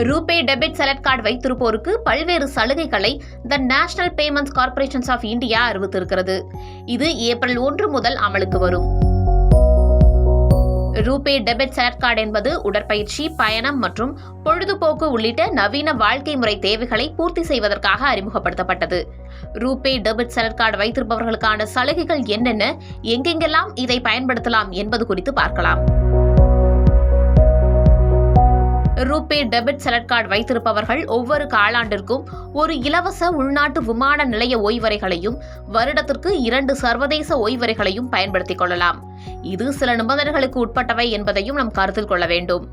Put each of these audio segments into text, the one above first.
RuPay debit select card வைத்திருப்போருக்கு பல்வேறு சலுகைகளை the national payments corporations of India அறிவித்திருக்கிறது. இது ஏப்ரல் 1 முதல் அமலுக்கு வரும். ரூபே டெபிட் செலக்ட் கார்டு என்பது உடற்பயிற்சி, பயணம் மற்றும் பொழுதுபோக்கு உள்ளிட்ட நவீன வாழ்க்கை முறை தேவைகளை பூர்த்தி செய்வதற்காக அறிமுகப்படுத்தப்பட்டது. ரூபே டெபிட் செலக்ட் கார்டு வைத்திருப்பவர்களுக்கான சலுகைகள் என்னென்ன, எங்கெங்கெல்லாம் இதை பயன்படுத்தலாம் என்பது குறித்து பார்க்கலாம். ரூபே டெபிட் செலக்ட் கார்டு வைத்திருப்பவர்கள் ஒவ்வொரு காலாண்டிற்கும் ஒரு இலவச உள்நாட்டு விமான நிலைய ஓய்வறைகளையும் வருடத்திற்கு 2 சர்வதேச ஓய்வறைகளையும் பயன்படுத்திக் கொள்ளலாம். இது சில நிபந்தனைகளுக்கு உட்பட்டவை என்பதையும் நாம் கருத்தில் கொள்ள வேண்டும்.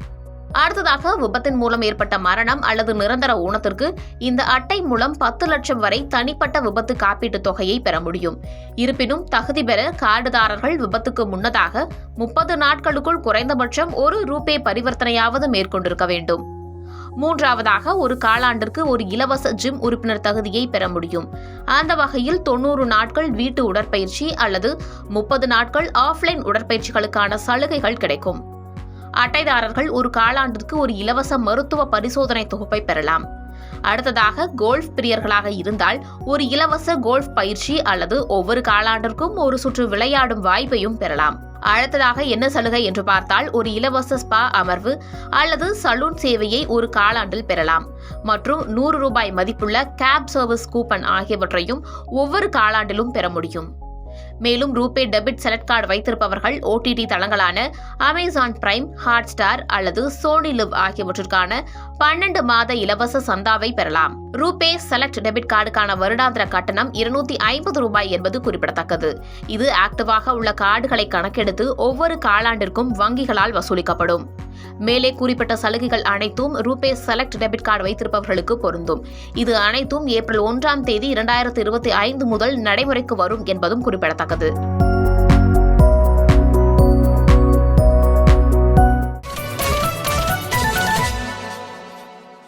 அடுத்ததாக, விபத்தின் மூலம் ஏற்பட்ட மரணம் அல்லது நிரந்தர ஊனத்திற்கு இந்த அட்டை மூலம் 10 லட்சம் வரை தனிப்பட்ட விபத்து காப்பீட்டுத் தொகையை பெற முடியும். இருப்பினும் தகுதி பெற கார்டுதாரர்கள் விபத்துக்கு முன்னதாக 30 நாட்களுக்குள் குறைந்தபட்சம் ஒரு ரூபே பரிவர்த்தனையாவது மேற்கொண்டிருக்க வேண்டும். மூன்றாவதாக, ஒரு காலாண்டிற்கு ஒரு இலவச ஜிம் உறுப்பினர் தகுதியை பெற முடியும். அந்த வகையில் 90 நாட்கள் வீட்டு உடற்பயிற்சி அல்லது 30 நாட்கள் ஆஃப்லைன் உடற்பயிற்சிகளுக்கான சலுகைகள் கிடைக்கும். அட்டைதாரர்கள் ஒரு காலாண்டிற்கு ஒரு இலவச மருத்துவ பரிசோதனை தொகுப்பை பெறலாம். அடுத்ததாக, கோல்ஃப் பிரியர்களாக இருந்தால் ஒரு இலவச கோல்ஃப் பயிற்சி அல்லது ஒவ்வொரு காலாண்டிற்கும் ஒரு சுற்று விளையாடும் வாய்ப்பையும் பெறலாம். அடுத்ததாக என்ன சலுகை என்று பார்த்தால், ஒரு இலவச ஸ்பா அமர்வு அல்லது சலூன் சேவையை ஒரு காலாண்டில் பெறலாம் மற்றும் 100 ரூபாய் மதிப்புள்ள கேப் சர்வீஸ் கூப்பன் ஆகியவற்றையும் ஒவ்வொரு காலாண்டிலும் பெற முடியும். மேலும் ரூபே டெபிட் செலக்ட் கார்டு வைத்திருப்பவர்கள் OTT தளங்களான அமேசான் பிரைம், ஹாட்ஸ்டார் அல்லது சோனி லிவ் ஆகியவற்றிற்கான 12 மாத இலவச சந்தாவை பெறலாம். ரூபே செலக்ட் டெபிட் கார்டுக்கான வருடாந்திர கட்டணம் 250 ரூபாய் என்பது குறிப்பிடத்தக்கது. இது ஆக்டிவாக உள்ள கார்டுகளை கணக்கெடுத்து ஒவ்வொரு காலாண்டிற்கும் வங்கிகளால் வசூலிக்கப்படும். மேலே குறிப்பிட்ட சலுகைகள் அனைத்தும் ரூபே செலக்ட் டெபிட் கார்டு வைத்திருப்பவர்களுக்கு பொருந்தும். இது அனைத்தும் ஏப்ரல் 1 2025 முதல் நடைமுறைக்கு வரும் என்பதும் குறிப்பிடத்தக்கது.